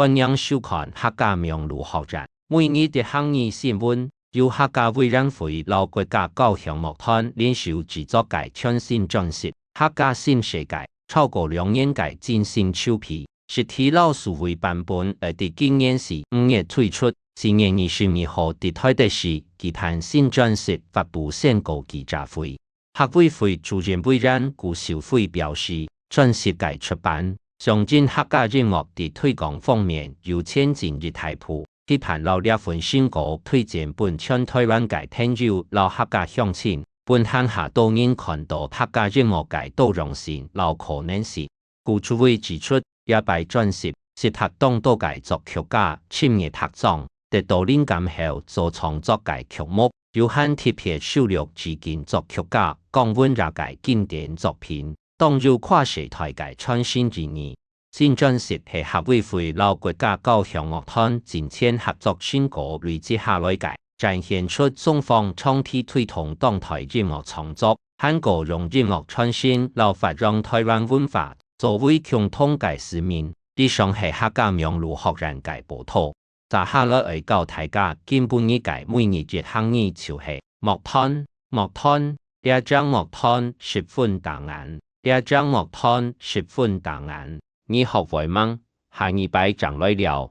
分享收看客家名录学展。每日的行业新闻，由客家委员会老国家教育乐团联手制作嘅全新专辑《客家新世界》，超过2年嘅精心筹备，实体老数位版本喺今年是5月推出。4月22號喺台北市舉辦新專輯發布宣告記者會。客委會主任委員顧兆輝表示，專輯嘅出版，象徵客家音樂喺推廣方面有前進嘅大步。期盼老呢份宣告推薦本全台灣嘅朋友老客家鄉親，本鄉下都能看到客家音樂嘅多樣性、老可能性。顧主委指出，也擺專輯是拍檔多嘅作曲家深夜合作。得到靈感後所創作嘅曲目，有很特別收錄致敬作曲家江溫熱嘅經典作品，當有跨世代嘅創新之意。新專輯係客委會老國家教育樂團前前合作宣告累積下來嘅，展現出雙方長期推動當代音樂創作，韓國用音樂創新老發揚台灣文化作為共同嘅使命。以上係客家名錄學人嘅報道。接下來會教大家基本嘅每日嘅行業就係樂團，呢張樂團10分答案，呢張樂團10分答案，你學會嗎？下禮拜再來聊。